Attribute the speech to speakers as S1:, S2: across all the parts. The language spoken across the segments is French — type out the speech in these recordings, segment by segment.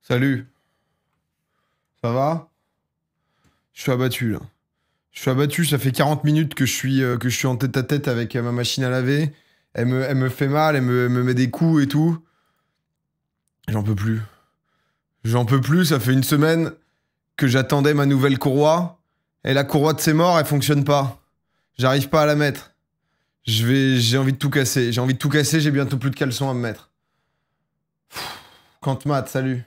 S1: Salut. Ça va? Je suis abattu là. Je suis abattu, ça fait 40 minutes que je suis en tête à tête avec ma machine à laver. Elle me fait mal, elle me met des coups et tout. J'en peux plus. J'en peux plus, ça fait une semaine que j'attendais ma nouvelle courroie. Et la courroie de ses morts, elle fonctionne pas. J'arrive pas à la mettre. J'ai envie de tout casser. J'ai envie de tout casser, j'ai bientôt plus de caleçon à me mettre. Quant salut.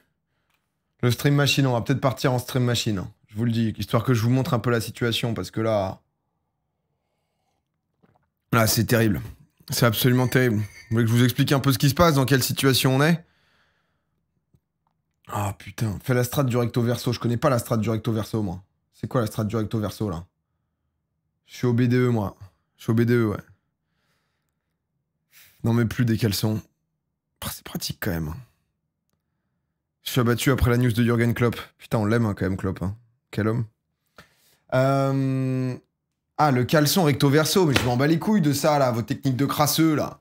S1: Le stream machine, on va peut-être partir en stream machine, hein. Je vous le dis, histoire que je vous montre un peu la situation, parce que là... Là, c'est terrible. C'est absolument terrible. Vous voulez que je vous explique un peu ce qui se passe, dans quelle situation on est? Ah putain, fais la strat du recto verso. Je connais pas la strat du recto verso, moi. C'est quoi la strat du recto verso, là? Je suis au BDE, moi. Je suis au BDE, ouais. Non, mais plus des caleçons. Oh, c'est pratique, quand même. Je suis abattu après la news de Jürgen Klopp. Putain, on l'aime, hein, quand même, Klopp. Hein. Quel homme. Ah, le caleçon recto verso, mais je m'en bats les couilles de ça, là, vos techniques de crasseux, là.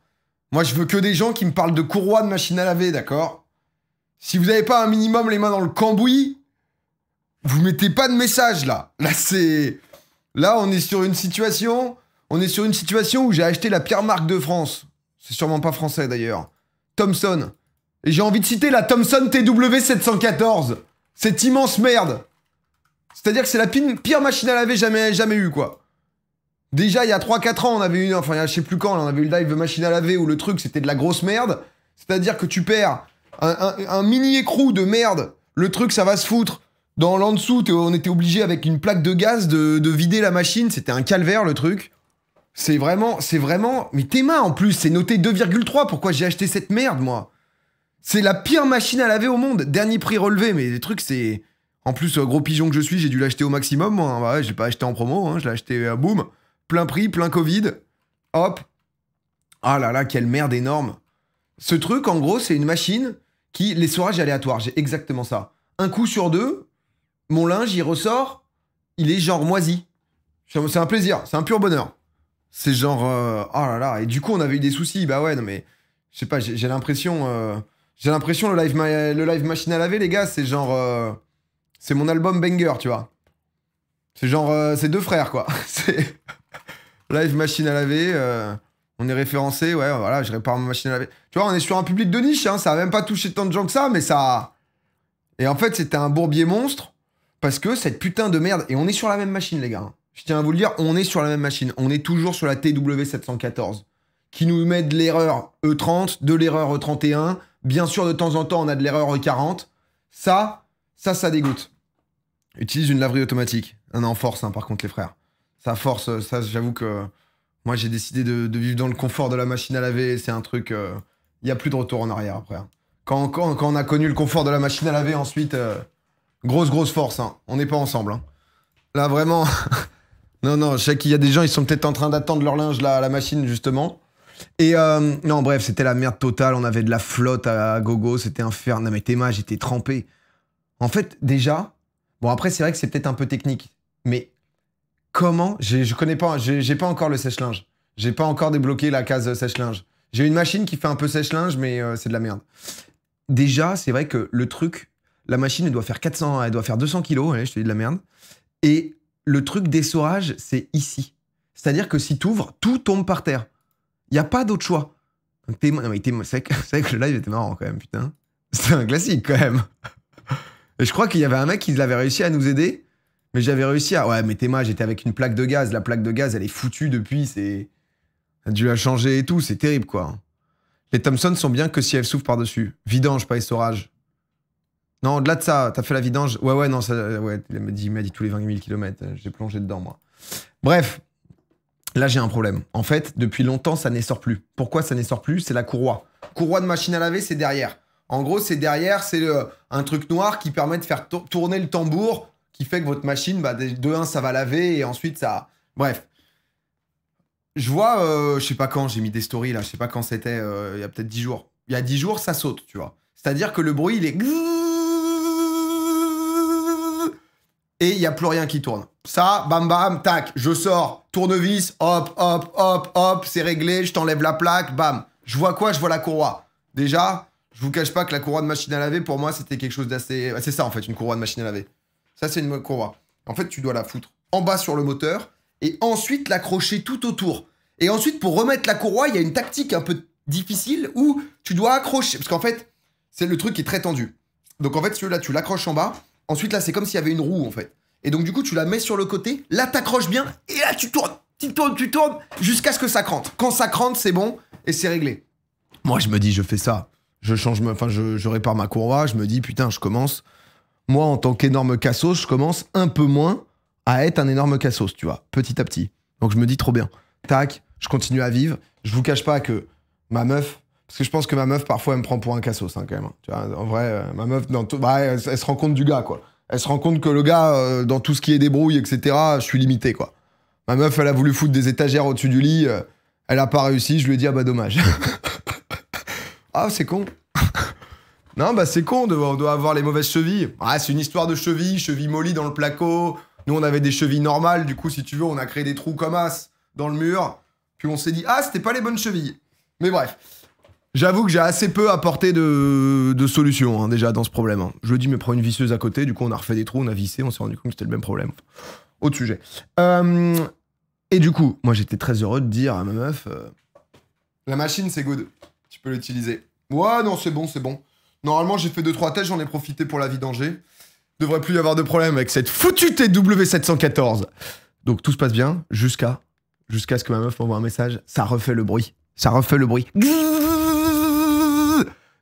S1: Moi, je veux que des gens qui me parlent de courroie de machine à laver, d'accord? Si vous avez pas un minimum les mains dans le cambouis, vous mettez pas de message, là. Là, c'est... Là, on est sur une situation... On est sur une situation où j'ai acheté la pire marque de France. C'est sûrement pas français, d'ailleurs. Thomson. Et j'ai envie de citer la Thomson TW714. Cette immense merde. C'est-à-dire que c'est la pire machine à laver jamais eue, quoi. Déjà, il y a 3-4 ans, on avait une... Enfin, je sais plus quand, on avait eu le live de machine à laver où le truc, c'était de la grosse merde. C'est-à-dire que tu perds un mini écrou de merde. Le truc, ça va se foutre. Dans l'en dessous, on était obligé, avec une plaque de gaz, de vider la machine. C'était un calvaire, le truc. C'est vraiment... Mais tes mains, en plus, c'est noté 2,3. Pourquoi j'ai acheté cette merde, moi? C'est la pire machine à laver au monde. Dernier prix relevé, mais les trucs, c'est... En plus, gros pigeon que je suis, j'ai dû l'acheter au maximum, moi. Bah ouais, je l'ai pas acheté en promo, hein. Je l'ai acheté, boum. Plein prix, plein Covid. Hop. Ah là là, quelle merde énorme. Ce truc, en gros, c'est une machine qui... L'essorage aléatoire, j'ai exactement ça. Un coup sur deux, mon linge, il ressort, il est genre moisi. C'est un plaisir, c'est un pur bonheur. C'est genre... Oh là là, et du coup, on avait eu des soucis. Bah ouais, non mais... Je sais pas, j'ai l'impression... J'ai l'impression, le live machine à laver, les gars, c'est genre... C'est mon album banger, tu vois. C'est genre... c'est deux frères, quoi. C'est... Live machine à laver... On est référencé, ouais, voilà, je répare ma machine à laver. Tu vois, on est sur un public de niche, hein, ça a même pas touché tant de gens que ça, mais ça... Et en fait, c'était un bourbier monstre, parce que cette putain de merde... Et on est sur la même machine, les gars. Hein. Je tiens à vous le dire, on est sur la même machine. On est toujours sur la TW714, qui nous met de l'erreur E30, de l'erreur E31. Bien sûr, de temps en temps, on a de l'erreur E40. Ça dégoûte. Utilise une laverie automatique. On est en force, hein, par contre, les frères. Ça force, ça, j'avoue que... Moi, j'ai décidé de vivre dans le confort de la machine à laver. C'est un truc... Il n'y a plus de retour en arrière, après. Quand on a connu le confort de la machine à laver, ensuite... grosse force, hein. On n'est pas ensemble. Hein. Là, vraiment... non, je sais qu'il y a des gens, ils sont peut-être en train d'attendre leur linge là, à la machine, justement. Et non, bref, c'était la merde totale. On avait de la flotte à gogo. C'était infernal. Non, mais Théma, j'étais trempé. En fait, déjà... Bon, après, c'est vrai que c'est peut-être un peu technique. Mais... Comment? Je connais pas, j'ai pas encore le sèche-linge. J'ai pas encore débloqué la case sèche-linge. J'ai une machine qui fait un peu sèche-linge, mais c'est de la merde. Déjà, c'est vrai que le truc, la machine, elle doit faire 200 kilos, allez, je te dis de la merde. Et le truc d'essorage, c'est ici. C'est-à-dire que si t'ouvres, tout tombe par terre. Il y a pas d'autre choix. C'est vrai que le live était marrant quand même, putain. C'est un classique quand même. Et je crois qu'il y avait un mec qui avait réussi à nous aider. Mais j'avais réussi à... Ouais, mais Théma, j'étais avec une plaque de gaz. La plaque de gaz, elle est foutue depuis. C'est... On a dû la changer et tout. C'est terrible, quoi. Les Thomson sont bien que si elles s'ouvrent par-dessus. Vidange, pas essorage. Non, au-delà de ça, t'as fait la vidange. Ouais, non, ça... Ouais, il m'a dit tous les 20 000 km. J'ai plongé dedans, moi. Bref. Là, j'ai un problème. En fait, depuis longtemps, ça n'essore plus. Pourquoi ça n'essore plus? C'est la courroie. Courroie de machine à laver, c'est derrière. En gros, c'est derrière. C'est un truc noir qui permet de faire tourner le tambour... qui fait que votre machine, bah, de 1, ça va laver, et ensuite, ça... Bref. Je vois, je sais pas quand, j'ai mis des stories, là, je sais pas quand c'était, il y a peut-être 10 jours. Il y a 10 jours, ça saute, tu vois. C'est-à-dire que le bruit, il est... Et il n'y a plus rien qui tourne. Ça, bam, bam, tac, je sors, tournevis, hop, c'est réglé, je t'enlève la plaque, bam. Je vois quoi? Je vois la courroie. Déjà, Je vous cache pas que la courroie de machine à laver, pour moi, c'était quelque chose d'assez... C'est ça, en fait, une courroie de machine à laver. Ça, c'est une courroie. En fait, tu dois la foutre en bas sur le moteur et ensuite l'accrocher tout autour. Et ensuite, pour remettre la courroie, il y a une tactique un peu difficile où tu dois accrocher. Parce qu'en fait, c'est le truc qui est très tendu. Donc, en fait, celui-là, tu l'accroches en bas. Ensuite, là, c'est comme s'il y avait une roue, en fait. Et donc, du coup, tu la mets sur le côté. Là, t'accroches bien. Et là, tu tournes. Tu tournes jusqu'à ce que ça crante. Quand ça crante, c'est bon et c'est réglé. Moi, je me dis, je fais ça. Je change, enfin, je répare ma courroie. Je me dis, putain, je commence. Moi, en tant qu'énorme cassos, je commence un peu moins à être un énorme cassos, tu vois, petit à petit. Donc, je me dis, trop bien. Tac, je continue à vivre. Je vous cache pas que ma meuf, parce que je pense que ma meuf, parfois, elle me prend pour un cassos, hein, quand même. Hein. Tu vois, en vrai, ma meuf, elle se rend compte du gars, quoi. Elle se rend compte que le gars, dans tout ce qui est débrouille, etc., je suis limité, quoi. Ma meuf, elle a voulu foutre des étagères au-dessus du lit. Elle a pas réussi. Je lui ai dit, ah bah dommage. Ah, c'est con. Non, bah c'est con, on doit avoir les mauvaises chevilles. Ah, c'est une histoire de chevilles mollies dans le placo. Nous, on avait des chevilles normales. Du coup, si tu veux, on a créé des trous comme as dans le mur. Puis on s'est dit, ah, c'était pas les bonnes chevilles. Mais bref. J'avoue que j'ai assez peu apporté de solutions, hein, déjà, dans ce problème. Hein. Je lui ai dit, mais prends une visseuse à côté. Du coup, on a refait des trous, on a vissé, on s'est rendu compte que c'était le même problème. Autre sujet. Et du coup, moi, j'étais très heureux de dire à ma meuf, la machine, c'est good. Tu peux l'utiliser. Ouais, non, c'est bon, c'est bon. Normalement, j'ai fait 2-3 tests, j'en ai profité pour la vidanger. Devrait plus y avoir de problème avec cette foutue TW714. Donc, tout se passe bien jusqu'à ce que ma meuf m'envoie un message. Ça refait le bruit. Ça refait le bruit.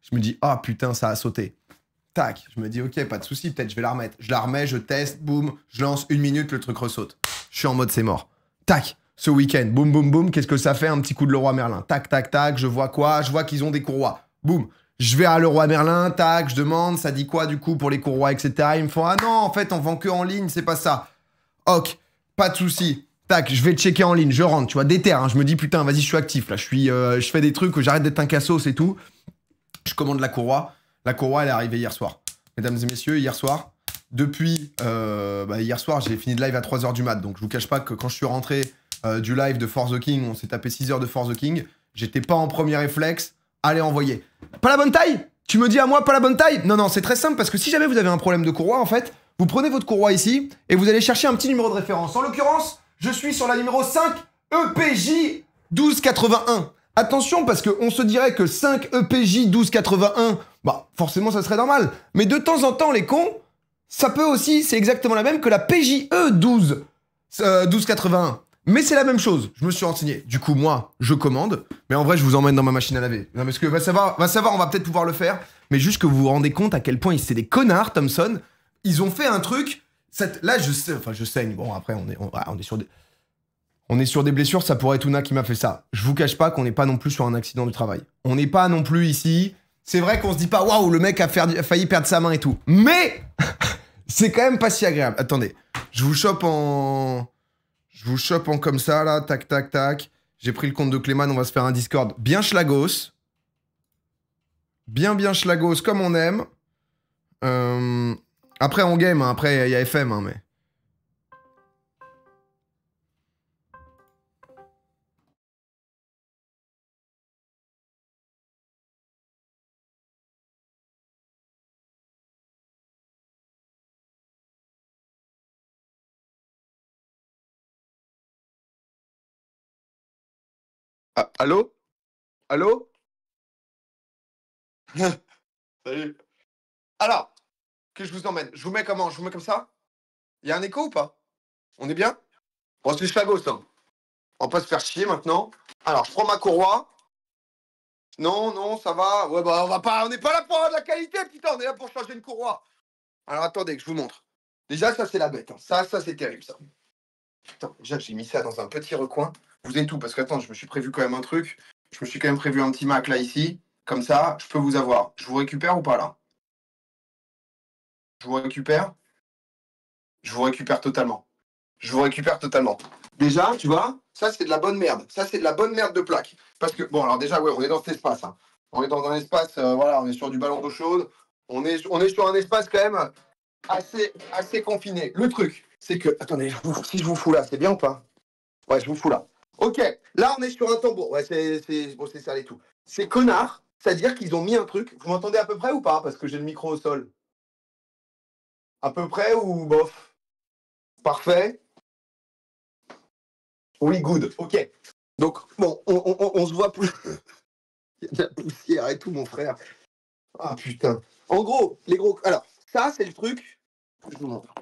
S1: Je me dis, ah putain, ça a sauté. Tac, je me dis, ok, pas de souci, peut-être je vais la remettre. Je la remets, je teste, boum, je lance 1 minute, le truc ressaute. Je suis en mode c'est mort. Tac, ce week-end, boum, boum, boum, qu'est-ce que ça fait? Un petit coup de Leroy Merlin. Tac, tac, tac, je vois quoi? Je vois qu'ils ont des courroies. Boum, je vais à Leroy Merlin, tac, je demande, ça dit quoi du coup pour les courroies, etc. Ils me font, ah non, en fait, on vend que en ligne, c'est pas ça. Ok, pas de souci. Tac, je vais checker en ligne, je rentre, tu vois, déter, hein. Je me dis, putain, vas-y, je suis actif, là, je fais des trucs, j'arrête d'être un cassos et tout. Je commande la courroie. La courroie, elle est arrivée hier soir. Mesdames et messieurs, hier soir, depuis hier soir, j'ai fini de live à 3h du mat. Donc je vous cache pas que quand je suis rentré du live de For the King, on s'est tapé 6 heures de For the King, j'étais pas en premier réflexe, allez envoyer. Pas la bonne taille? Tu me dis à moi pas la bonne taille? Non, non, c'est très simple parce que si jamais vous avez un problème de courroie, en fait, vous prenez votre courroie ici et vous allez chercher un petit numéro de référence. En l'occurrence, je suis sur la numéro 5 EPJ 1281. Attention, parce qu'on se dirait que 5 EPJ 1281, bah forcément ça serait normal. Mais de temps en temps, les cons, ça peut aussi, c'est exactement la même que la PJE 1281. Mais c'est la même chose, je me suis renseigné. Du coup, moi, je commande, mais en vrai, je vous emmène dans ma machine à laver. Non, parce que va savoir, on va peut-être pouvoir le faire, mais juste que vous vous rendez compte à quel point c'est des connards, Thomson. Ils ont fait un truc, là, je sais, enfin, je saigne. Bon, après, on est sur des... On est sur des blessures, ça pourrait être Ouna qui m'a fait ça. Je vous cache pas qu'on n'est pas non plus sur un accident du travail. On n'est pas non plus ici. C'est vrai qu'on se dit pas, waouh, le mec a failli perdre sa main et tout. Mais c'est quand même pas si agréable. Attendez, je vous chope en comme ça, là, tac, tac, tac. J'ai pris le compte de Clément, on va se faire un Discord bien schlagos. Bien schlagos, comme on aime. Après, on game, hein. Après, il y a FM, hein, mais... Ah, allô? Allô? Salut. Alors, que je vous emmène. Je vous mets comment? Je vous mets comme ça? Il y a un écho ou pas? On est bien? Bon, c'est schlagos, hein. On va pas se faire chier maintenant. Alors, je prends ma courroie. Non, non, ça va. Ouais, bah, on n'est pas là pour avoir de la qualité, putain. On est là pour changer une courroie. Alors, attendez, que je vous montre. Déjà, ça, c'est la bête. Hein. Ça, c'est terrible, ça. Putain, déjà, j'ai mis ça dans un petit recoin. Vous êtes tout, parce que, attends, je me suis prévu quand même un truc. Je me suis quand même prévu un petit Mac, là, ici. Comme ça, je peux vous avoir. Je vous récupère ou pas, là? Je vous récupère? Je vous récupère totalement. Je vous récupère totalement. Déjà, tu vois, ça, c'est de la bonne merde. Ça, c'est de la bonne merde de plaque. Parce que, bon, alors déjà, ouais, on est dans cet espace. Hein. On est dans un espace, voilà, on est sur du ballon d'eau chaude. On est sur un espace quand même assez confiné. Le truc, c'est que... Attendez, si je vous fous là, c'est bien ou pas? Ouais, je vous fous là. Ok, là, on est sur un tambour. Ouais, c'est ça et tout. Ces connards,
S2: C'est-à-dire qu'ils ont mis un truc. Vous m'entendez à peu près ou pas? Parce que j'ai le micro au sol. À peu près ou bof? Parfait. Oui, good. Ok. Donc, bon, on se voit plus. Il y a de la poussière et tout, mon frère. Ah, putain. En gros, les gros... Alors, ça, c'est le truc que je vous montre.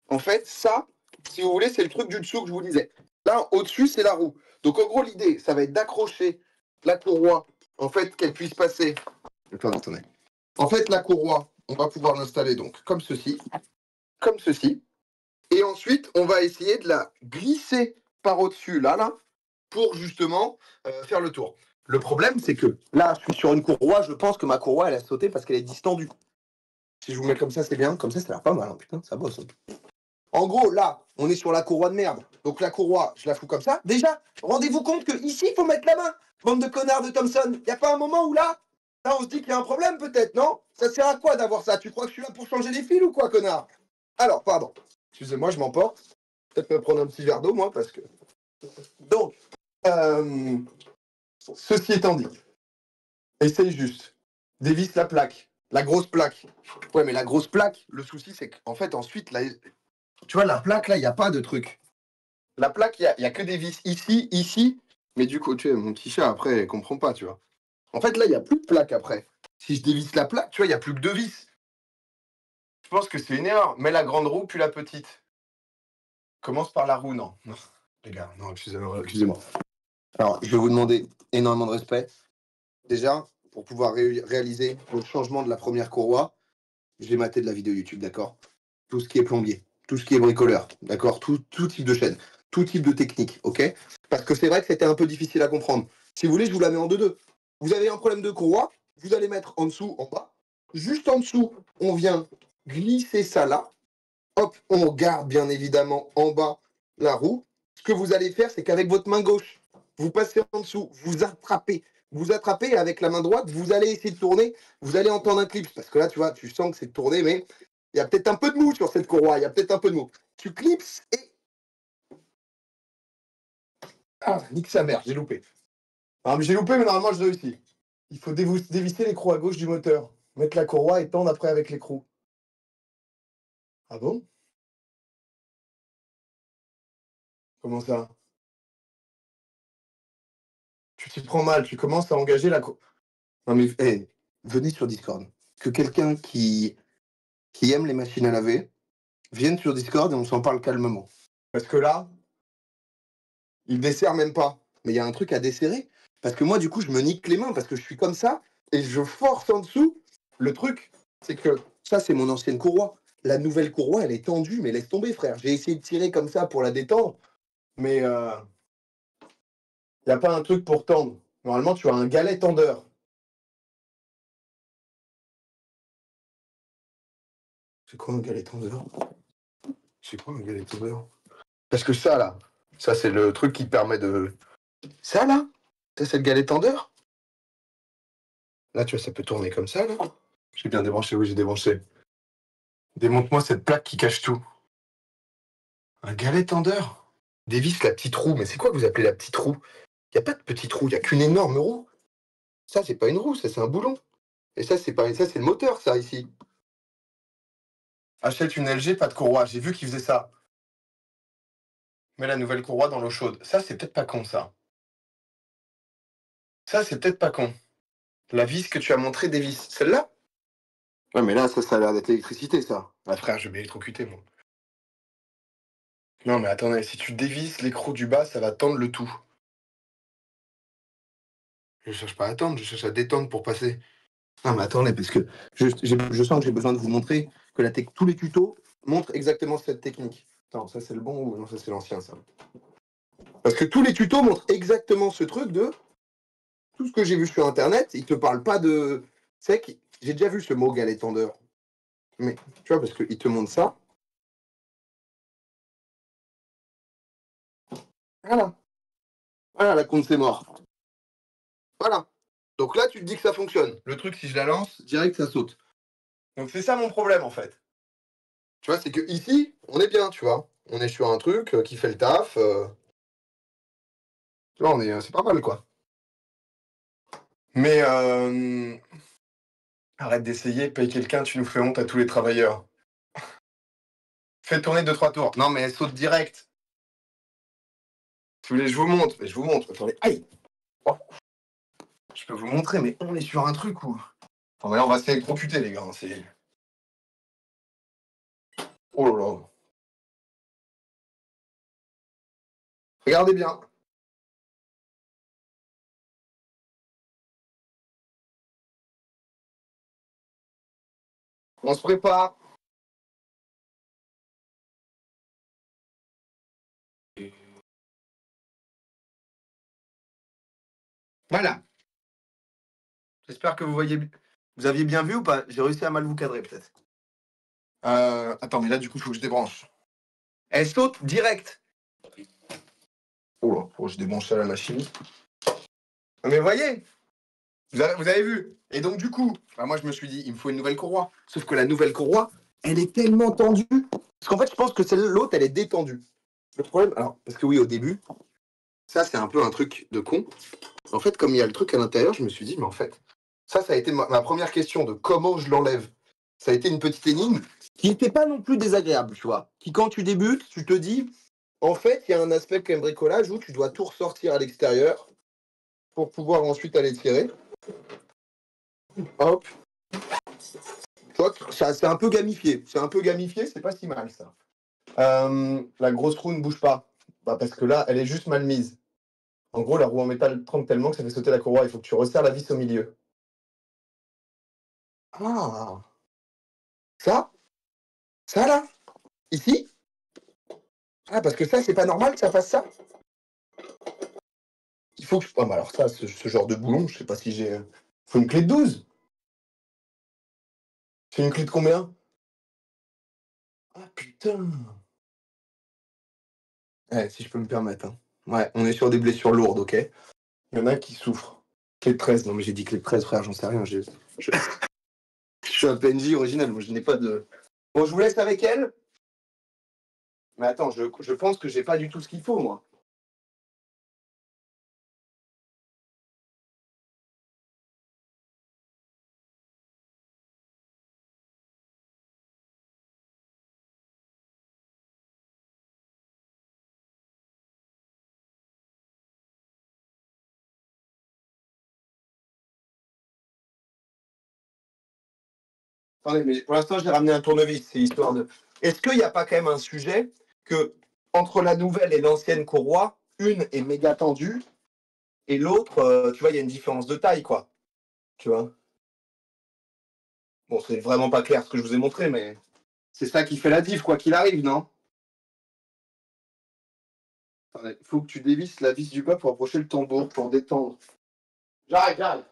S2: En fait, ça, si vous voulez, c'est le truc du dessous que je vous disais. Là, au-dessus, c'est la roue. Donc, en gros, l'idée, ça va être d'accrocher la courroie, en fait, qu'elle puisse passer. Attendez. En fait, la courroie, on va pouvoir l'installer donc comme ceci. Comme ceci. Et ensuite, on va essayer de la glisser par au-dessus, là, pour justement faire le tour. Le problème, c'est que là, je suis sur une courroie, je pense que ma courroie, elle a sauté parce qu'elle est distendue. Si je vous mets comme ça, c'est bien. Comme ça a l'air pas mal, hein. Putain, ça bosse. En gros, là, on est sur la courroie de merde. Donc la courroie, je la fous comme ça. Déjà, rendez-vous compte que ici, il faut mettre la main. Bande de connards de Thompson. Y a pas un moment où là, on se dit qu'il y a un problème peut-être, non? Ça sert à quoi d'avoir ça? Tu crois que je suis là pour changer les fils ou quoi, connard? Alors, pardon. Excusez-moi, je m'emporte. Peut-être me prendre un petit verre d'eau, moi, parce que... Donc, ceci étant dit, essaye juste. Dévisse la plaque. La grosse plaque. Ouais, mais la grosse plaque, le souci, c'est qu'en fait, ensuite, là, tu vois, la plaque, là, il n'y a pas de truc. La plaque, il y a que des vis ici, ici. Mais du coup, tu sais, mon petit chat, après, il comprend pas, tu vois. En fait, là, il n'y a plus de plaque après. Si je dévisse la plaque, tu vois, il n'y a plus que deux vis. Je pense que c'est une erreur. Mets la grande roue, puis la petite. Commence par la roue, non. Non, les gars, non, excusez-moi. Alors, je vais vous demander énormément de respect. Déjà, pour pouvoir réaliser le changement de la première courroie, je vais mater de la vidéo YouTube, d'accord? Tout ce qui est plombier, tout ce qui est bricoleur, d'accord? Tout type de chaîne, tout type de technique, ok? Parce que c'est vrai que c'était un peu difficile à comprendre. Si vous voulez, je vous la mets en deux-deux. Vous avez un problème de courroie, vous allez mettre en dessous, en bas. Juste en dessous, on vient glisser ça là. Hop, on garde bien évidemment en bas la roue. Ce que vous allez faire, c'est qu'avec votre main gauche, vous passez en dessous, vous attrapez. Vous attrapez avec la main droite, vous allez essayer de tourner, vous allez entendre un clip. Parce que là, tu vois, tu sens que c'est de tourner, mais il y a peut-être un peu de mou sur cette courroie, il y a peut-être un peu de mou. Tu clipses et... Ah, nique sa mère, j'ai loupé. Ah, mais j'ai loupé, mais normalement, je réussis. Il faut dévisser l'écrou à gauche du moteur. Mettre la courroie et tendre après avec l'écrou. Ah bon? Comment ça? Tu t'y prends mal, tu commences à engager la... Non mais, hey, venez sur Discord. Que quelqu'un qui aime les machines à laver vienne sur Discord et on s'en parle calmement. Parce que là, il dessert même pas. Mais il y a un truc à desserrer. Parce que moi, du coup, je me nique les mains parce que je suis comme ça et je force en dessous. Le truc, c'est que ça, c'est mon ancienne courroie. La nouvelle courroie, elle est tendue, mais laisse tomber, frère. J'ai essayé de tirer comme ça pour la détendre, mais il n'y a pas un truc pour tendre. Normalement, tu as un galet tendeur. C'est quoi un galet tendeur? C'est quoi un galet tendeur? Parce que ça, là, ça, c'est le truc qui permet de... Ça, là? Ça, c'est le galet tendeur? Là, tu vois, ça peut tourner comme ça, là. J'ai bien débranché, oui, j'ai débranché. Démonte-moi cette plaque qui cache tout. Un galet tendeur? Dévisse la petite roue. Mais c'est quoi que vous appelez la petite roue? Il n'y a pas de petite roue, il n'y a qu'une énorme roue. Ça, c'est pas une roue, ça, c'est un boulon. Et ça, c'est pas... ça, c'est le moteur, ça, ici. Achète une LG, pas de courroie. J'ai vu qu'ils faisaient ça. Mets la nouvelle courroie dans l'eau chaude. Ça, c'est peut-être pas con, ça. Ça, c'est peut-être pas con. La vis que tu as montrée dévisse. Celle-là? Ouais, mais là, ça a l'air d'être l'électricité, ça. Ah, frère, je vais m'électrocuter, moi. Non, mais attendez, si tu dévisses l'écrou du bas, ça va tendre le tout. Je cherche pas à tendre, je cherche à détendre pour passer. Non, mais attendez, parce que je sens que j'ai besoin de vous montrer que tous les tutos montrent exactement cette technique. Attends, ça c'est le bon ou non, ça c'est l'ancien, ça. Parce que tous les tutos montrent exactement ce truc de... Tout ce que j'ai vu sur Internet, ils te parlent pas de... C'est que j'ai déjà vu ce mot galet tendeur. Mais, tu vois, parce qu'ils te montrent ça. Voilà. Voilà, la compte c'est mort. Voilà. Donc là, tu te dis que ça fonctionne. Le truc, si je la lance, direct, ça saute. Donc c'est ça mon problème, en fait. Tu vois, c'est que ici, on est bien, tu vois. On est sur un truc qui fait le taf. Tu vois, c'est pas mal, quoi. Mais arrête d'essayer, paye quelqu'un, tu nous fais honte à tous les travailleurs. Fais tourner 2-3 tours. Non, mais elle saute direct. Si vous voulez, je vous montre. Mais je vous montre. Attendez. Aïe. Oh. Je peux vous montrer, mais on est sur un truc où... Enfin, là, on va s'électrocuter, les gars. C'est... Oh là là. Regardez bien. On se prépare. Voilà. J'espère que vous voyez... Vous aviez bien vu ou pas? J'ai réussi à mal vous cadrer, peut-être. Attends, mais là, du coup, il faut que je débranche. Elle saute direct. Oh là, faut que je débranche la machine. Mais voyez, vous avez vu. Et donc, du coup, bah, moi, je me suis dit, il me faut une nouvelle courroie. Sauf que la nouvelle courroie, elle est tellement tendue. Parce qu'en fait, je pense que l'autre, elle est détendue. Le problème, alors, parce que oui, au début, ça, c'est un peu un truc de con. En fait, comme il y a le truc à l'intérieur, je me suis dit, mais en fait, ça a été ma première question de comment je l'enlève. Ça a été une petite énigme qui n'était pas non plus désagréable, tu vois. Qui, quand tu débutes, tu te dis, en fait, il y a un aspect quand même bricolage où tu dois tout ressortir à l'extérieur pour pouvoir ensuite aller tirer. Hop. Tu vois, c'est un peu gamifié. C'est un peu gamifié, c'est pas si mal, ça. La grosse roue ne bouge pas. Bah, parce que là, elle est juste mal mise. En gros, la roue en métal trempe tellement que ça fait sauter la courroie. Il faut que tu resserres la vis au milieu. Ah, ça? Ça, là? Ici? Ah, parce que ça, c'est pas normal que ça fasse ça? Il faut que je... Ah, bah alors ça, ce genre de boulon, je sais pas si j'ai... Faut une clé de 12. C'est une clé de combien? Ah, putain. Ouais, si je peux me permettre. Hein. Ouais, on est sur des blessures lourdes, ok? Il y en a qui souffrent. Clé de 13. Non, mais j'ai dit clé de 13, frère, j'en sais rien. Je... je suis un PNJ original, moi, je n'ai pas de... Bon, je vous laisse avec elle. Mais attends, je pense que j'ai pas du tout ce qu'il faut, moi. Attendez, mais pour l'instant, j'ai ramené un tournevis, c'est histoire de... Est-ce qu'il n'y a pas quand même un sujet que, entre la nouvelle et l'ancienne courroie, une est méga tendue, et l'autre, tu vois, il y a une différence de taille, quoi. Tu vois? Bon, c'est vraiment pas clair ce que je vous ai montré, mais c'est ça qui fait la diff, quoi qu'il arrive, non? Il faut que tu dévisses la vis du bas pour approcher le tambour, pour détendre. J'arrive, j'arrive.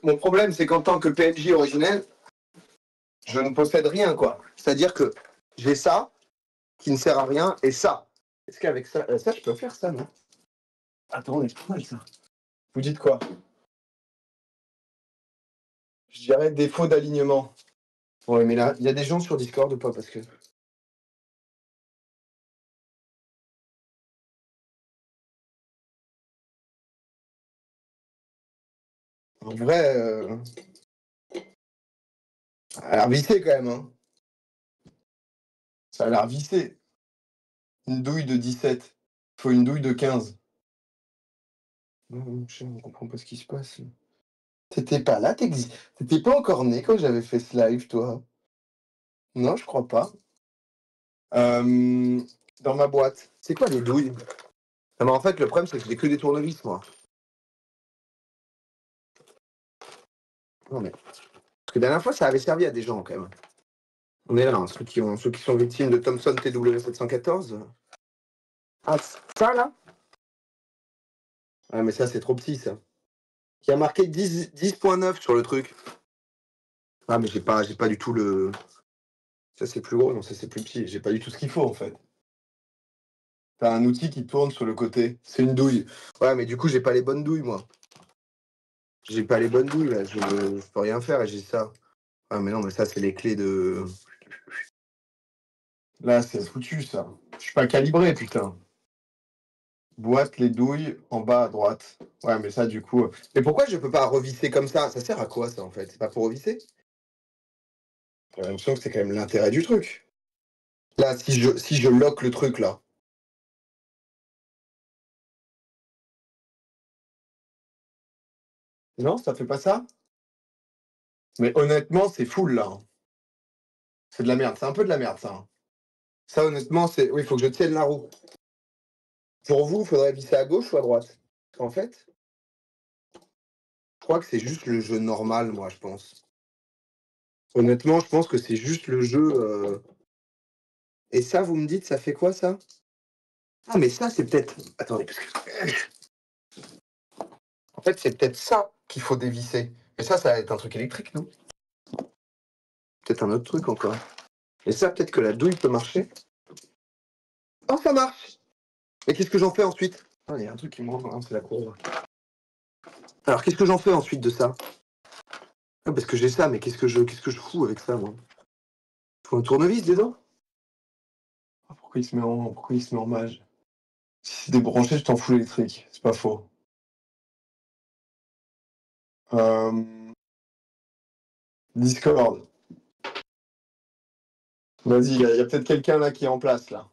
S2: Mon problème, c'est qu'en tant que PNJ originel, je ne possède rien, quoi. C'est-à-dire que j'ai ça, qui ne sert à rien, et ça. Est-ce qu'avec ça, ça, je peux faire ça, non? Attendez, c'est pas mal, ça. Vous dites quoi? Je dirais défaut d'alignement. Ouais, mais là, il y a des gens sur Discord ou pas? Parce que... En vrai, ça a l'air vissé, quand même, hein. Ça a l'air vissé. Une douille de 17. Faut une douille de 15. Non, je ne comprends pas ce qui se passe. T'étais pas là, t'étais pas encore né quand j'avais fait ce live, toi? Non, je crois pas. Euh, Dans ma boîte. C'est quoi les douilles? Non, mais en fait, le problème, c'est que j'ai que des tournevis, moi. Non, mais... Parce que la dernière fois, ça avait servi à des gens, quand même. On est là, hein, ceux qui sont victimes de Thomson TW714. Ah, ça, là? Ah, mais ça, c'est trop petit, ça. Il y a marqué 10.9 sur le truc. Ah, mais j'ai pas du tout le... Ça, c'est plus gros, non, ça, c'est plus petit. J'ai pas du tout ce qu'il faut, en fait. T'as un outil qui tourne sur le côté. C'est une douille. Ouais, mais du coup, j'ai pas les bonnes douilles, moi. J'ai pas les bonnes douilles, là. Je peux rien faire et j'ai ça. Ah, mais non, mais ça, c'est les clés de... Là, c'est foutu, ça. Je suis pas calibré, putain. Boîte, les douilles, en bas à droite. Ouais, mais ça, du coup... Mais pourquoi je peux pas revisser comme ça? Ça sert à quoi, ça, en fait? C'est pas pour revisser? J'ai l'impression que c'est quand même l'intérêt du truc. Là, si je lock le truc, là. Non, ça fait pas ça? Mais honnêtement, c'est full, là. Hein. C'est de la merde. C'est un peu de la merde, ça. Hein. Ça, honnêtement, c'est... Oui, il faut que je tienne la roue. Pour vous, il faudrait visser à gauche ou à droite? En fait, je crois que c'est juste le jeu normal, moi, je pense. Honnêtement, je pense que c'est juste le jeu... Et ça, vous me dites, ça fait quoi, ça? Ah, mais ça, c'est peut-être... Attendez, parce que... En fait, c'est peut-être ça qu'il faut dévisser. Et ça va être un truc électrique, non? Peut-être un autre truc encore. Et ça, peut-être que la douille peut marcher. Oh, ça marche! Et qu'est-ce que j'en fais ensuite? Ah, il y a un truc qui me rend... c'est la courbe. Alors, qu'est-ce que j'en fais ensuite de ça? Ah, parce que j'ai ça, mais qu'est-ce que je fous avec ça, moi? Faut un tournevis dedans? Ah, pourquoi il se met en mage? Si c'est débranché, je t'en fous l'électrique. C'est pas faux. Discord. Vas-y, il y a peut-être quelqu'un là qui est en place, là.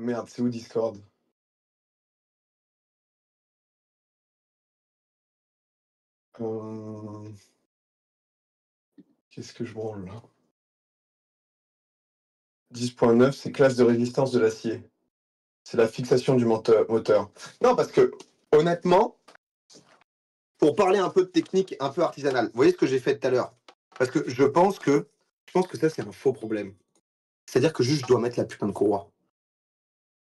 S2: Merde, c'est où Discord? Qu'est-ce que je branle, là? 10.9, c'est classe de résistance de l'acier. C'est la fixation du moteur. Non, parce que, honnêtement, pour parler un peu de technique un peu artisanale, vous voyez ce que j'ai fait tout à l'heure? Parce que je pense que ça, c'est un faux problème. C'est-à-dire que juste, je dois mettre la putain de courroie.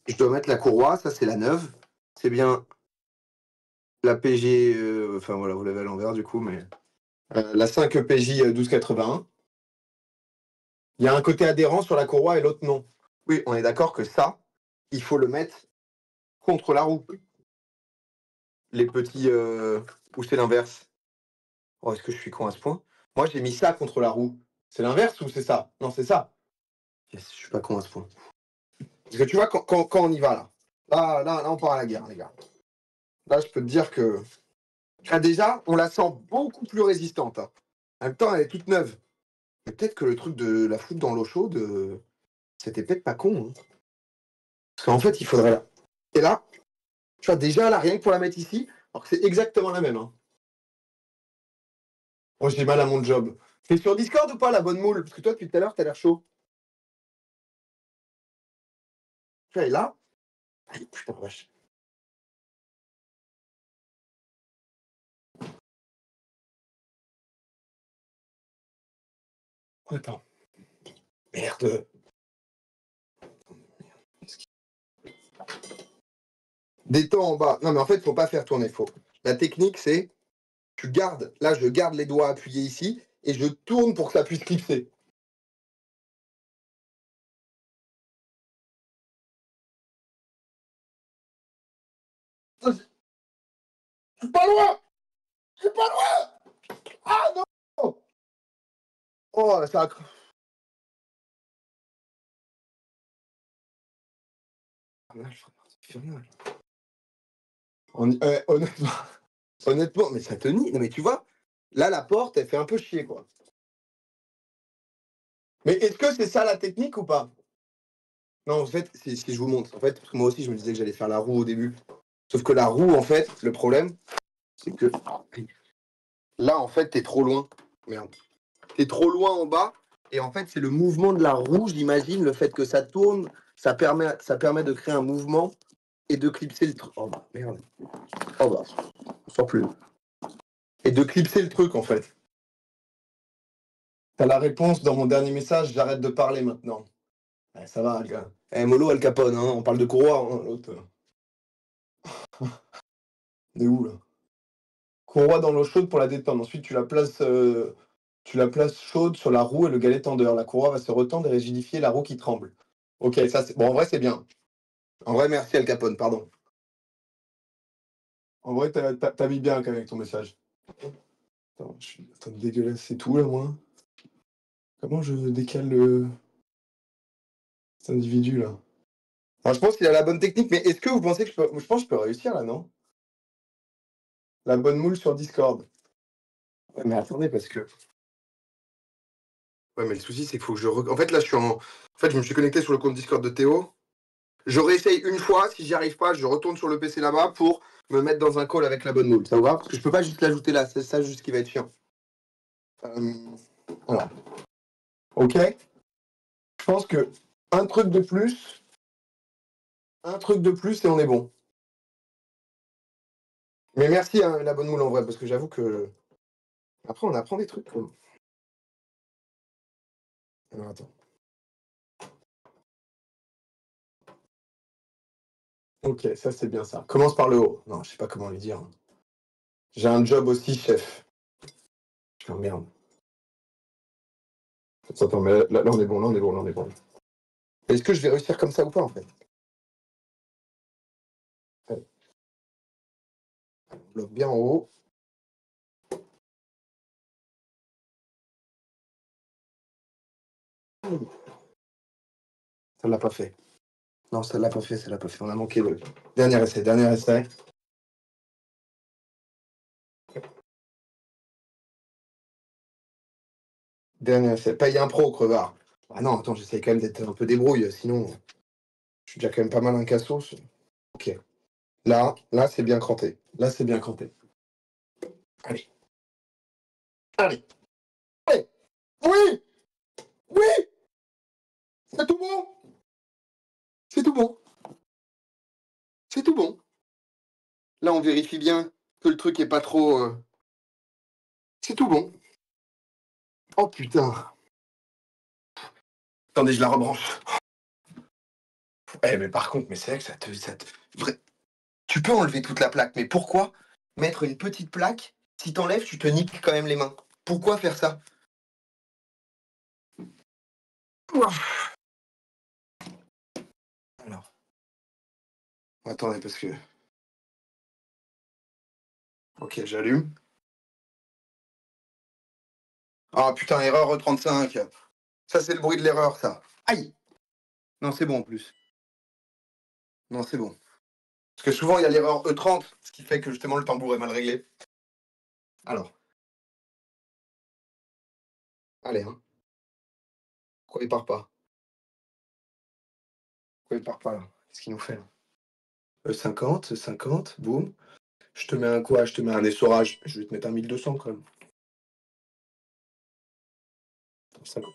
S2: Je dois mettre la courroie, ça, c'est la neuve. C'est bien la PG... Enfin, voilà, vous l'avez à l'envers, du coup, mais... la 5 PJ 1281. Il y a un côté adhérent sur la courroie et l'autre non. Oui, on est d'accord que ça, il faut le mettre contre la roue. Les petits... Ou c'est l'inverse? Oh, est-ce que je suis con à ce point? Moi, j'ai mis ça contre la roue. C'est l'inverse ou c'est ça? Non, c'est ça. Yes, je suis pas con à ce point. Parce que tu vois, quand on y va, là, on part à la guerre, les gars. Là, je peux te dire que... Ah, déjà, on la sent beaucoup plus résistante. Hein. En même temps, elle est toute neuve. Mais peut-être que le truc de la foutre dans l'eau chaude, c'était peut-être pas con. Hein. Parce qu'en fait, il faudrait là. Et là, tu vois, déjà, là, rien que pour la mettre ici, alors que c'est exactement la même. Hein. Oh, j'ai mal à mon job. T'es sur Discord ou pas, la bonne moule? Parce que toi, depuis tout à l'heure, t'as l'air chaud. Tu vois, et là... Aïe, putain, vache. Attends. Merde. Détends en bas. Non, mais en fait, faut pas faire tourner. Faut. La technique, c'est... Tu gardes... Là, je garde les doigts appuyés ici et je tourne pour que ça puisse clipser. C'est pas loin! C'est pas loin! Ah non! Oh, ça a... Honnêtement, honnêtement, mais ça te nie. Non, mais tu vois, là, la porte, elle fait un peu chier, quoi. Mais est-ce que c'est ça la technique ou pas? Non, en fait, c'est ce que je vous montre. En fait, parce que moi aussi, je me disais que j'allais faire la roue au début. Sauf que la roue, en fait, le problème, c'est que là, en fait, t'es trop loin. Merde. T'es trop loin en bas. Et en fait, c'est le mouvement de la roue, j'imagine, le fait que ça tourne, ça permet de créer un mouvement et de clipser le truc. Oh, bah, merde. Oh, bah, on sort plus. Et de clipser le truc, en fait. T'as la réponse dans mon dernier message, j'arrête de parler maintenant. Ouais, ça va, gars. Eh, Molo Al Capone, hein, on parle de courroie, hein, l'autre. On est où, là? Courroie dans l'eau chaude pour la détendre. Ensuite, tu la places chaude sur la roue et le galet tendeur. La courroie va se retendre et rigidifier la roue qui tremble. Ok, ça c'est... Bon, en vrai, c'est bien. En vrai, merci Al Capone, pardon. En vrai, t'as mis bien quand même avec ton message. Attends, je suis en train de dégueulasser tout là, moi. Comment je décale cet individu là? Alors, je pense qu'il a la bonne technique, mais est-ce que vous pensez que je pense que je peux réussir là, non? La bonne moule sur Discord. Ouais, mais attendez, parce que. Ouais, mais le souci, c'est qu'il faut que je. En fait, là, je suis en. En fait, je me suis connecté sur le compte Discord de Théo. Je réessaye une fois. Si j'y arrive pas, je retourne sur le PC là-bas pour me mettre dans un call avec la bonne moule. Ça vous va? Parce que je peux pas juste l'ajouter là. C'est ça juste qui va être chiant. Voilà. Ok? Je pense que un truc de plus. Un truc de plus et on est bon. Mais merci, hein, la bonne moule en vrai, parce que j'avoue que. Après, on apprend des trucs. Quoi. Alors, attends. Ok, ça c'est bien ça. Commence par le haut. Non, je sais pas comment lui dire. J'ai un job aussi, chef. Oh merde. Attends, mais là, on est bon, là on est bon, là on est bon. Est-ce que je vais réussir comme ça ou pas en fait? Allez. On bloque bien en haut. Ça l'a pas fait. Non, ça l'a pas fait, ça l'a pas fait. On a manqué le dernier essai, dernier essai. Dernier essai. Paye un pro, crevard. Ah non, attends, j'essaie quand même d'être un peu débrouille, sinon je suis déjà quand même pas mal un cassos. Ok. Là, c'est bien cranté. Là, c'est bien cranté. Allez. Allez. Allez. Oui! Oui! C'est tout bon! C'est tout bon! C'est tout bon! Là, on vérifie bien que le truc est pas trop... C'est tout bon. Oh putain. Attendez, je la rebranche. Eh, mais par contre, mais c'est vrai que tu peux enlever toute la plaque, mais pourquoi mettre une petite plaque? Si t'enlèves, tu te niques quand même les mains. Pourquoi faire ça? Alors, attendez, parce que... Ok, j'allume. Ah putain, erreur 35. Ça, c'est le bruit de l'erreur, ça. Aïe! Non, c'est bon en plus. Non, c'est bon. Parce que souvent, il y a l'erreur E30, ce qui fait que justement le tambour est mal réglé. Alors, allez, hein. Pourquoi il part pas? Pourquoi il part pas là? Qu'est-ce qu'il nous fait là? E50, E50, boum. Je te mets un quoi? Je te mets un essorage. Je vais te mettre un 1200 quand même. 50.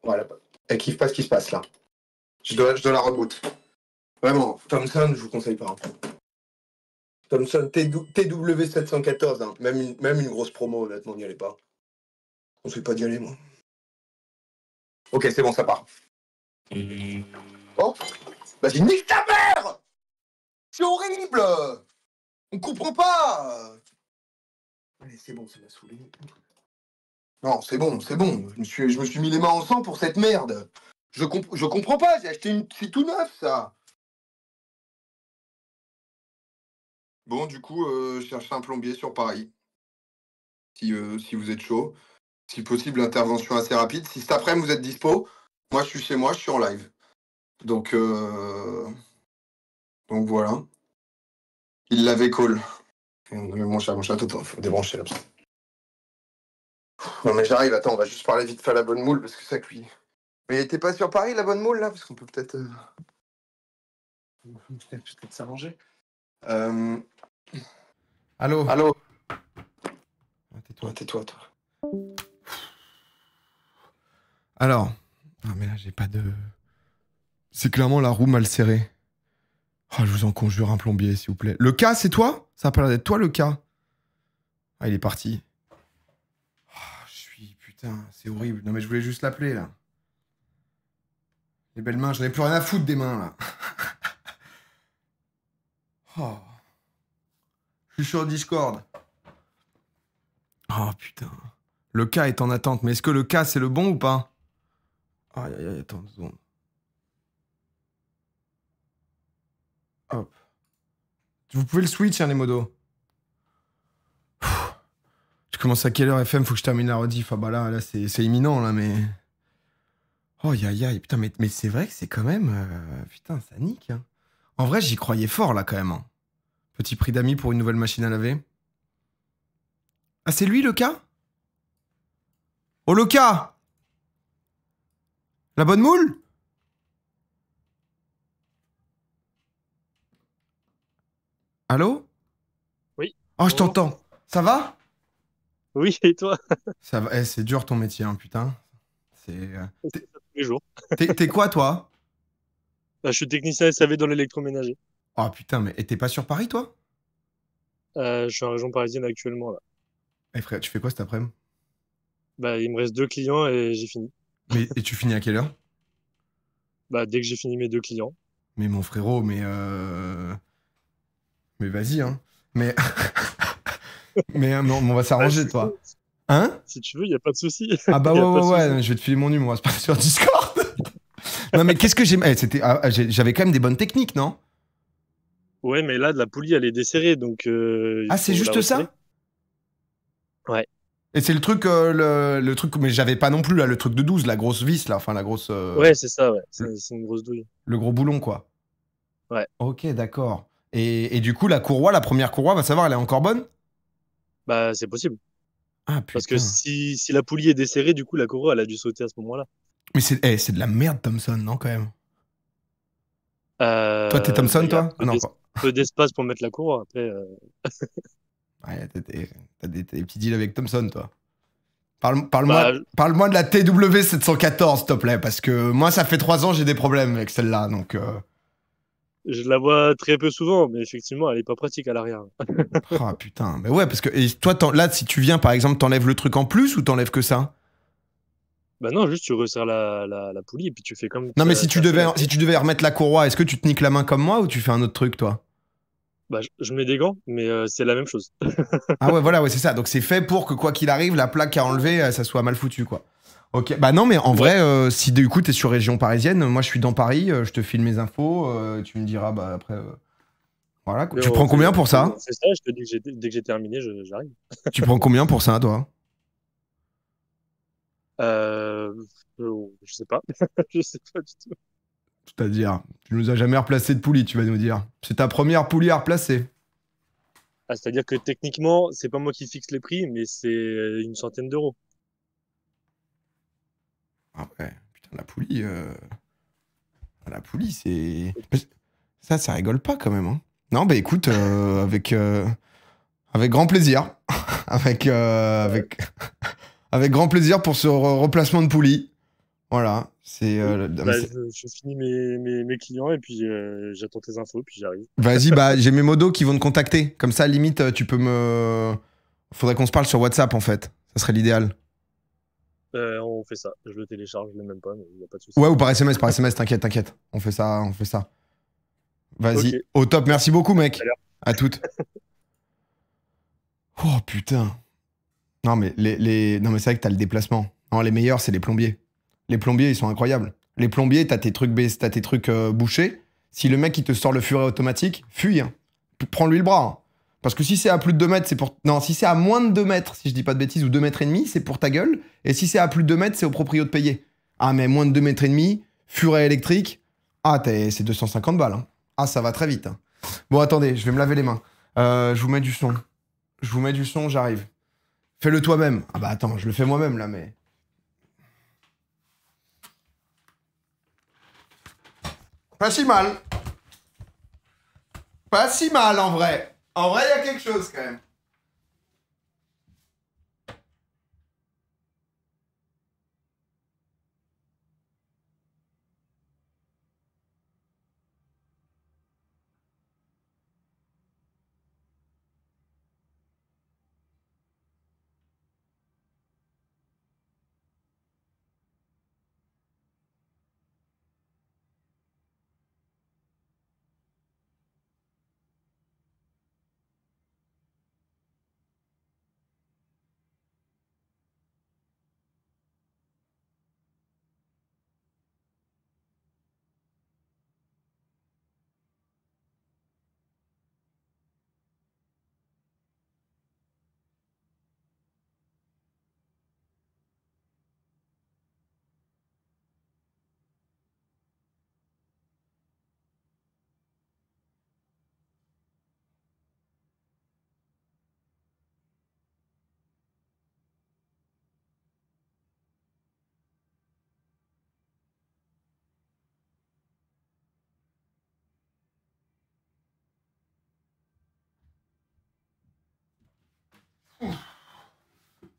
S2: Voilà. Elle kiffe pas ce qui se passe là. Je dois la reboot. Vraiment, Thomson, je vous conseille pas. Thomson TW714, hein. Même une grosse promo, honnêtement, n'y allez pas. On ne sait pas d'y aller, moi. Ok, c'est bon, ça part. Oh, vas-y, nique ta mère! C'est horrible! On comprend pas! Allez, c'est bon, ça m'a saoulé. Non, c'est bon, c'est bon. Je me suis mis les mains en sang pour cette merde. Je comprends pas, j'ai acheté une... C'est tout neuf, ça. Bon, du coup, je cherche un plombier sur Paris. Si vous êtes chaud. Si possible, intervention assez rapide. Si cet après-midi vous êtes dispo, moi je suis chez moi, je suis en live. Donc, donc voilà. Il l'avait call. Mon chat, attends, faut débrancher là. Non mais j'arrive, attends, on va juste parler vite fait à la bonne moule parce que ça cuit. Mais t'es pas sur Paris, la bonne moule là? Parce qu'on peut peut-être peut-être s'arranger.
S1: Allô?
S2: Allô?
S1: Ah, tais-toi.
S2: Tais-toi, toi.
S1: Alors. Ah, mais là, j'ai pas de. C'est clairement la roue mal serrée. Oh, je vous en conjure un plombier, s'il vous plaît. Le cas, c'est toi? Ça a pas l'air d'être toi, le cas. Ah, il est parti. Oh, je suis... Putain, c'est horrible. Non, mais je voulais juste l'appeler, là. Les belles mains, j'en ai plus rien à foutre des mains, là. Oh. Je suis sur Discord. Oh, putain. Le cas est en attente. Mais est-ce que le cas, c'est le bon ou pas? Aïe, aïe, aïe, attends 2 secondes. Hop. Vous pouvez le switch, hein, les modos. Je commence à quelle heure FM? Faut que je termine la rediff. Ah bah là c'est imminent, là, mais... Oh, aïe. Putain, mais c'est vrai que c'est quand même... Putain, ça nique, hein. En vrai, j'y croyais fort, là, quand même, hein. Petit prix d'amis pour une nouvelle machine à laver. Ah, c'est lui, le cas? Oh, le cas! La bonne moule? Allô?
S3: Oui,
S1: Oh, je
S3: bonjour.
S1: t'entends. Ça va?
S3: Oui, et toi?
S1: Ça va. Eh, c'est dur, ton métier, hein, putain. C'est...
S3: C'est ça tous les jours.
S1: T'es quoi, toi?
S3: Je suis technicien SAV dans l'électroménager.
S1: Oh, putain, mais... Et t'es pas sur Paris, toi?
S3: Je suis en région parisienne actuellement, là.
S1: Eh, frère, tu fais quoi cet après-midi?
S3: Bah, il me reste 2 clients et j'ai fini.
S1: Mais... Et tu finis à quelle heure?
S3: Bah, dès que j'ai fini mes 2 clients.
S1: Mais mon frérot, mais... Mais vas-y, hein. Mais... mais on va
S3: Bah,
S1: s'arranger,
S3: si,
S1: toi. Hein?
S3: si tu veux, il n'y a pas de souci.
S1: Ah bah
S3: Y a pas de souci.
S1: ouais, je vais te filer mon numéro, on va se passer sur Discord. Non mais qu'est-ce que j'aime... Eh, c'était... j'avais quand même des bonnes techniques, non?
S3: Ouais, mais là, la poulie, elle est desserrée, donc il
S1: Ah, c'est
S3: faut la
S1: juste
S3: resserrer.
S1: ça?
S3: Ouais.
S1: Et c'est le truc, le truc... Mais j'avais pas non plus, là, le truc de 12, la grosse vis, là, enfin la grosse...
S3: Ouais, c'est ça, ouais.
S1: le,
S3: C'est une grosse douille.
S1: le gros boulon, quoi.
S3: Ouais.
S1: Ok, d'accord. Et du coup, la courroie, la première courroie, va savoir, elle est encore bonne?
S3: Bah, c'est possible.
S1: Ah,
S3: Parce que
S1: putain.
S3: si la poulie est desserrée, du coup, la courroie, elle a dû sauter à ce moment-là.
S1: Mais c'est de la merde, Thomson, non, quand même? Toi, t'es
S3: Bah,
S1: Thomson,
S3: il y a
S1: toi? Ah non, pas.
S3: peu d'espace pour mettre la courroie. Après,
S1: Ouais, t'as des petits deals avec Thomson, toi.
S3: bah,
S1: Parle-moi de la TW 714, s'il te plaît, parce que moi, ça fait 3 ans, j'ai des problèmes avec celle-là, donc...
S3: je la vois très peu souvent, mais effectivement, elle est pas pratique à l'arrière.
S1: Ah, putain. Mais ouais, parce que... Et toi, là, si tu viens, par exemple, t'enlèves le truc en plus ou t'enlèves que ça?
S3: Bah non, juste tu resserres la poulie et puis tu fais comme
S1: Non, mais si
S3: t'as fait
S1: si
S3: après.
S1: tu devais remettre la courroie, est-ce que tu te niques la main comme moi ou tu fais un autre truc, toi?
S3: Bah, je mets des gants, mais c'est la même chose.
S1: Ah ouais, voilà, ouais, c'est ça. Donc c'est fait pour que, quoi qu'il arrive, la plaque à enlever, ça soit mal foutu, quoi. Ok, bah non, mais en
S3: Ouais.
S1: vrai, si du coup t'es sur région parisienne, moi je suis dans Paris, je te file mes infos, tu me diras, bah après, voilà. Quoi.
S3: Mais
S1: Tu prends combien pour
S3: on
S1: ça?
S3: fait ça, je te dis que dès que j'ai terminé, j'arrive.
S1: Tu prends combien pour ça, toi?
S3: Euh, je sais pas. Je sais pas du tout.
S1: C'est-à-dire, tu nous as jamais replacé de poulie, tu vas nous dire. C'est ta première poulie à replacer.
S3: Ah, c'est-à-dire que techniquement, c'est pas moi qui fixe les prix, mais c'est une centaine d'euros.
S1: Ah ouais, putain, la poulie, c'est... Ça rigole pas quand même, hein. Non, bah écoute, avec grand plaisir. avec, avec grand plaisir pour ce replacement de poulie. Voilà, c'est... non, mais
S3: Bah, je finis mes clients et puis j'attends tes infos, puis j'arrive.
S1: vas-y, bah j'ai mes modos qui vont te contacter. Comme ça, limite, tu peux me... Faudrait qu'on se parle sur WhatsApp, en fait. Ça serait l'idéal.
S3: On fait ça. Je le télécharge, je l'ai même pas, mais il n'y a pas de souci.
S1: Ouais, ou par SMS, t'inquiète, t'inquiète. On fait ça, on fait ça.
S3: Ok.
S1: Vas-y. Au top, merci beaucoup, mec.
S3: Allez,
S1: À toutes. Oh, putain. Non, mais non, mais c'est vrai que t'as le déplacement. Non, les meilleurs, c'est les plombiers. Les plombiers, ils sont incroyables. Les plombiers, t'as tes trucs, t'as tes trucs bouchés. Si le mec, il te sort le furet automatique, fuis, hein. Prends-lui le bras, hein. Parce que si c'est à plus de 2 mètres, c'est pour... Non, si c'est à moins de 2 mètres, si je dis pas de bêtises, ou 2 mètres et demi, c'est pour ta gueule. Et si c'est à plus de 2 mètres, c'est au proprio de payer. Ah, mais moins de 2 mètres et demi, furet électrique, ah, c'est 250 balles, hein. Ah, ça va très vite, hein. Bon, attendez, je vais me laver les mains. Je vous mets du son. Je vous mets du son, j'arrive. Fais-le toi-même. Ah bah attends, je le fais moi-même là, mais... Pas si mal. Pas si mal en vrai. En vrai, il y a quelque chose quand même.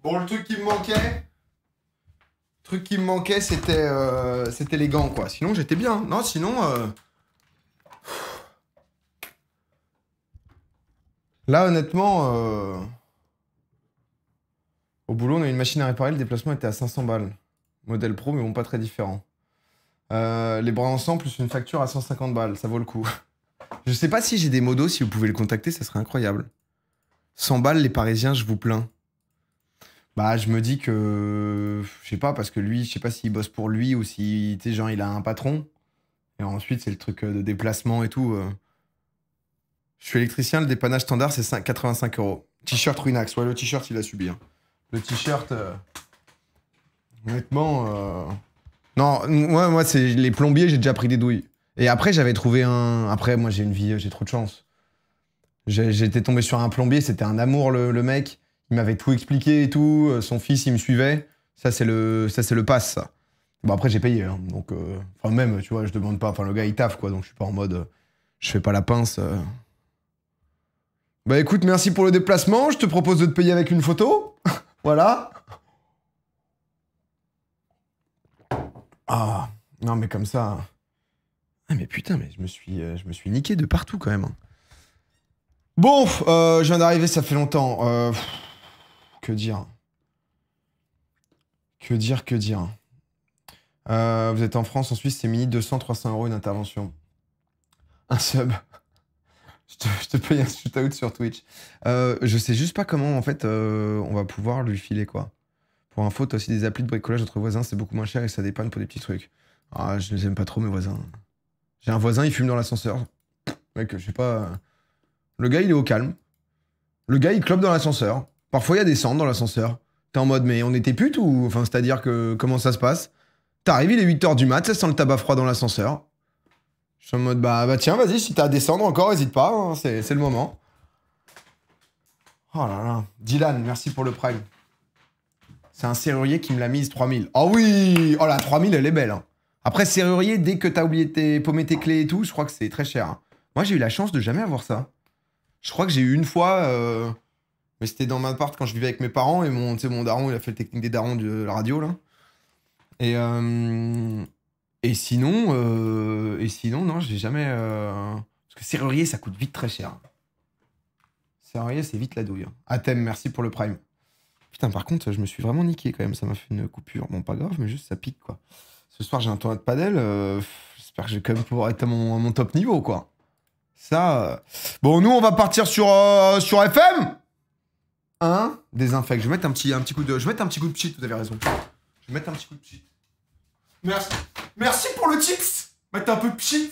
S1: Bon, le truc qui me manquait... c'était les gants, quoi. Sinon, j'étais bien. Non, sinon... Là, honnêtement... Au boulot, on a une machine à réparer. Le déplacement était à 500 balles. Modèle pro, mais bon, pas très différent. Les bras ensemble, plus une facture à 150 balles. Ça vaut le coup. Je sais pas si j'ai des modos. Si vous pouvez le contacter, ça serait incroyable. 100 balles, les Parisiens, je vous plains. Bah, je me dis que... Je sais pas, parce que lui, je sais pas s'il bosse pour lui ou si, tu sais, genre, il a un patron. Et ensuite, c'est le truc de déplacement et tout. Je suis électricien, le dépannage standard, c'est 85 €. T-shirt Ruinax. Ouais, le t-shirt, il a subi. Hein. Le t-shirt... Honnêtement... Non, moi, c'est les plombiers, j'ai déjà pris des douilles. Et après, j'avais trouvé un... Après, moi, j'ai une vie, j'ai trop de chance. J'étais tombé sur un plombier, c'était un amour, le mec. Il m'avait tout expliqué et tout. Son fils, il me suivait. Ça, c'est le pass, ça. Bon, après, j'ai payé. Hein, donc, enfin, même, tu vois, je demande pas. Enfin, le gars, il taffe, quoi. Donc, je suis pas en mode... je fais pas la pince. Bah, écoute, merci pour le déplacement. Je te propose de te payer avec une photo. Voilà. Ah, non, mais comme ça... Ah, mais putain, mais je me suis niqué de partout, quand même. Hein. Bon, je viens d'arriver, ça fait longtemps. Que dire? Que dire? Vous êtes en France, en Suisse, c'est 200-300 € une intervention. Un sub. je te paye un shootout sur Twitch. Je sais juste pas comment, en fait, on va pouvoir lui filer, quoi. Pour info, t'as aussi des applis de bricolage entre voisins, c'est beaucoup moins cher et ça dépanne pour des petits trucs. Ah, je les aime pas trop, mes voisins. J'ai un voisin, il fume dans l'ascenseur. Mec, je sais pas... Le gars, il est au calme. Le gars, il clope dans l'ascenseur. Parfois, il y a des cendres dans l'ascenseur. T'es en mode, mais on était pute ou... Enfin, c'est-à-dire que... Comment ça se passe? T'arrives, il est 8 h du mat, ça sent le tabac froid dans l'ascenseur. Je suis en mode, bah tiens, vas-y, si t'as à descendre encore, hésite pas, hein, c'est le moment. Oh là là. Dylan, merci pour le prime. C'est un serrurier qui me l'a mise 3000. Oh oui! Oh la 3000, elle est belle. Hein. Après, serrurier, dès que t'as oublié de paumer tes clés et tout, je crois que c'est très cher. Hein. Moi, j'ai eu la chance de jamais avoir ça. Je crois que j'ai eu une fois... Mais c'était dans ma appart quand je vivais avec mes parents et mon daron, il a fait le technique des darons de la radio, là. Et sinon, non, j'ai jamais... Parce que serrurier, ça coûte vite très cher. Serrurier, c'est vite la douille. Hein. Athème, merci pour le prime. Putain, par contre, je me suis vraiment niqué quand même. Ça m'a fait une coupure. Bon, pas grave, mais juste ça pique, quoi. Ce soir, j'ai un tournoi de padel. J'espère que je vais quand même pouvoir être à mon top niveau, quoi. Ça... Bon, nous, on va partir sur FM. Hein? Désinfecte. Je vais mettre un petit coup de... Je vais mettre un petit coup de pchit, vous avez raison. Je vais mettre un petit coup de pchit. Merci. Merci pour le chips. Mettre un peu de pchit.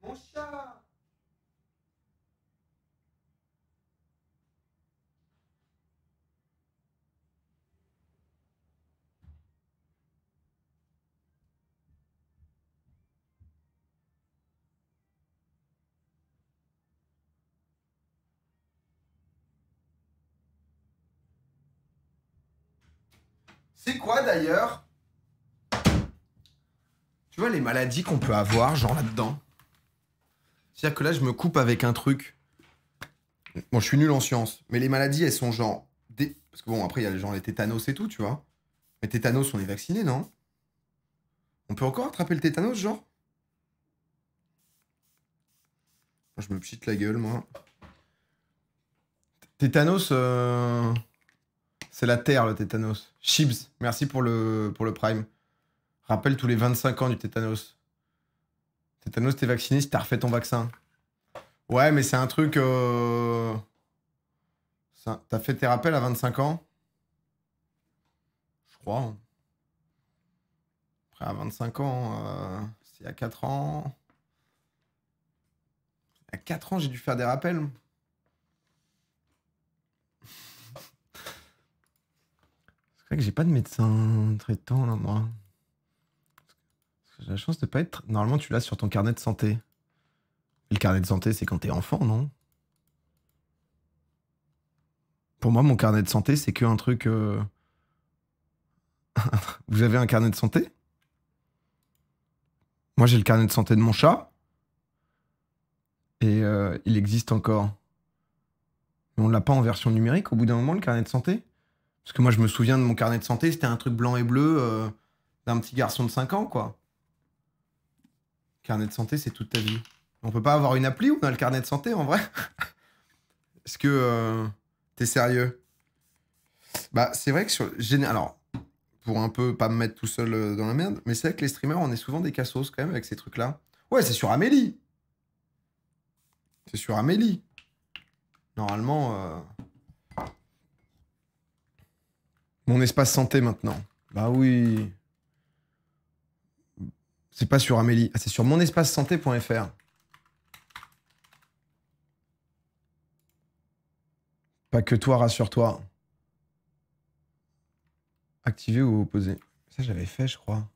S1: Mon chat. C'est quoi d'ailleurs? Tu vois les maladies qu'on peut avoir, genre là-dedans? C'est-à-dire que là, je me coupe avec un truc. Bon, je suis nul en sciences, mais les maladies, elles sont genre... Parce que bon, après, il y a genre les tétanos et tout, tu vois. Mais tétanos, on est vacciné, non? On peut encore attraper le tétanos, genre? Je me pchite la gueule, moi. Tétanos, c'est la terre, le tétanos. Chibs, merci pour le prime. Rappelle tous les 25 ans du tétanos. Tétanos, t'es vacciné si t'as refait ton vaccin. Ouais, mais c'est un truc... T'as fait tes rappels à 25 ans? Je crois. Hein. Après, à 25 ans, c'est il y a 4 ans... Il y a 4 ans, j'ai dû faire des rappels. C'est vrai que j'ai pas de médecin traitant, là, moi. J'ai la chance de pas être... Normalement, tu l'as sur ton carnet de santé. Et le carnet de santé, c'est quand t'es enfant, non? Pour moi, mon carnet de santé, c'est que un truc... Vous avez un carnet de santé? Moi, j'ai le carnet de santé de mon chat. Et il existe encore. Mais on l'a pas en version numérique au bout d'un moment, le carnet de santé? Parce que moi, je me souviens de mon carnet de santé, c'était un truc blanc et bleu d'un petit garçon de 5 ans, quoi. Carnet de santé, c'est toute ta vie. On peut pas avoir une appli où on a le carnet de santé, en vrai? Est-ce que t'es sérieux? Bah, c'est vrai que alors, pour un peu pas me mettre tout seul dans la merde, mais c'est vrai que les streamers, on est souvent des cassos quand même avec ces trucs-là. Ouais, c'est sur Amélie. C'est sur Amélie. Normalement... Mon espace santé maintenant. Bah oui. C'est pas sur Amélie. Ah, c'est sur monespacesanté.fr. Pas que toi, rassure-toi. Activer ou opposer. Ça, j'avais fait, je crois.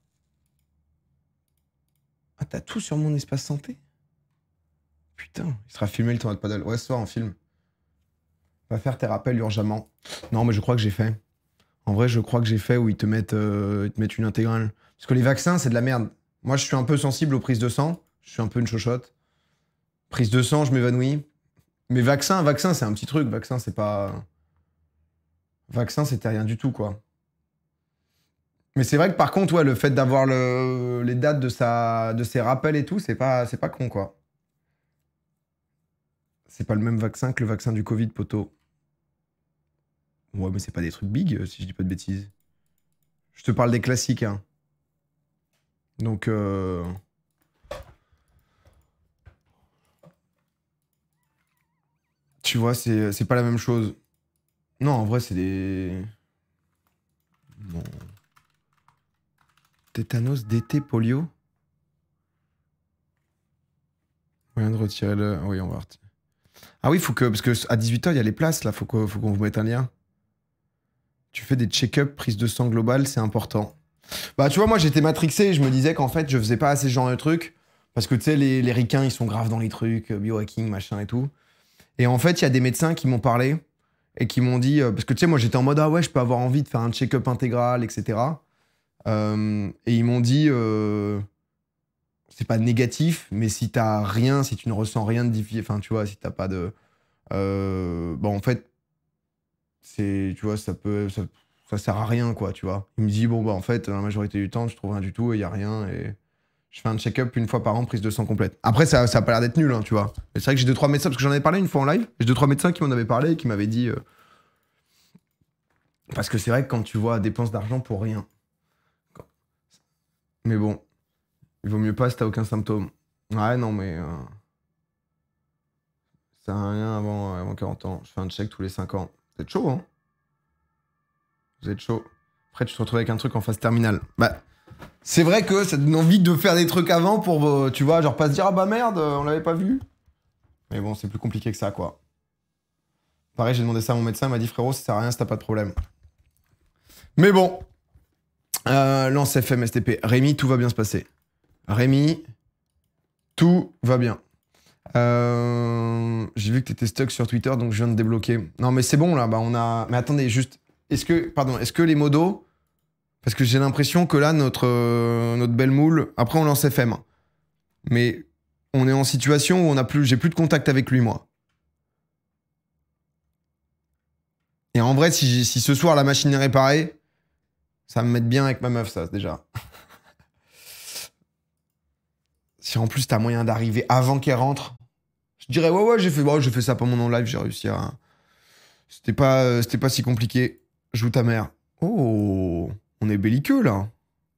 S1: Ah, t'as tout sur mon espace santé? Putain, il sera filmé le tournoi de paddle. Ouais, ce soir, en film. Va faire tes rappels urgemment. Non, mais je crois que j'ai fait. En vrai, je crois que j'ai fait où ils te mettent une intégrale. Parce que les vaccins, c'est de la merde. Moi, je suis un peu sensible aux prises de sang. Je suis un peu une chochotte. Prise de sang, je m'évanouis. Mais vaccin, c'est un petit truc. Vaccin, c'est pas... Vaccin, c'était rien du tout, quoi. Mais c'est vrai que par contre, ouais, le fait d'avoir les dates de ses rappels et tout, c'est pas con, quoi. C'est pas le même vaccin que le vaccin du Covid, poteau. Ouais, mais c'est pas des trucs big, si je dis pas de bêtises. Je te parle des classiques, hein. Donc, tu vois, c'est pas la même chose. Non, en vrai, c'est des... Bon. Tétanos, DT, polio. Moyen de retirer le... Oui, on va retirer. Ah oui, faut que... Parce que à 18h, il y a les places, là. Faut qu'on vous mette un lien. Tu fais des check-up, prise de sang globale, c'est important. Bah, tu vois, moi, j'étais matrixé. Je me disais qu'en fait, je faisais pas assez ce genre de trucs. Parce que, tu sais, les ricains, ils sont graves dans les trucs, biohacking, machin et tout. Et en fait, il y a des médecins qui m'ont parlé et qui m'ont dit... parce que, tu sais, moi, j'étais en mode, ah ouais, je peux avoir envie de faire un check-up intégral, etc. Et ils m'ont dit... c'est pas négatif, mais si t'as rien, si tu ne ressens rien de difficile, enfin, tu vois, si t'as pas de... bon, en fait, c'est... Tu vois, ça sert à rien, quoi, tu vois. Il me dit, bon, bah, en fait, dans la majorité du temps, je trouve rien du tout et il y a rien et... Je fais un check-up une fois par an, prise de sang complète. Après, ça a pas l'air d'être nul, hein, tu vois. Mais c'est vrai que j'ai 2-3 médecins, parce que j'en avais parlé une fois en live, j'ai 2-3 médecins qui m'en avaient parlé et qui m'avaient dit... Parce que c'est vrai que quand tu vois dépenses d'argent pour rien. Mais bon, il vaut mieux pas si t'as aucun symptôme. Ouais, non, mais... ça sert à rien avant 40 ans. Je fais un check tous les 5 ans. Vous êtes chaud, hein? Vous êtes chaud. Après, tu te retrouves avec un truc en phase terminale. Bah... C'est vrai que ça donne envie de faire des trucs avant pour, tu vois, genre pas se dire, ah bah merde, on l'avait pas vu. Mais bon, c'est plus compliqué que ça, quoi. Pareil, j'ai demandé ça à mon médecin, il m'a dit, frérot, ça sert à rien si t'as pas de problème. Mais bon. Lance FM, STP. Rémi, tout va bien se passer. Rémi, tout va bien. J'ai vu que t'étais stuck sur Twitter, donc je viens de débloquer. Non, mais c'est bon, là, bah on a... Mais attendez, juste... Est-ce que les modos... Parce que j'ai l'impression que là, notre belle moule... Après, on lance FM. Mais on est en situation où j'ai plus de contact avec lui, moi. Et en vrai, si ce soir, la machine est réparée, ça va me mettre bien avec ma meuf, ça, déjà. Si en plus, t'as moyen d'arriver avant qu'elle rentre, je dirais, ouais, j'ai fait ça pendant mon live, j'ai réussi à... C'était pas si compliqué. Joue ta mère. Oh, on est belliqueux, là.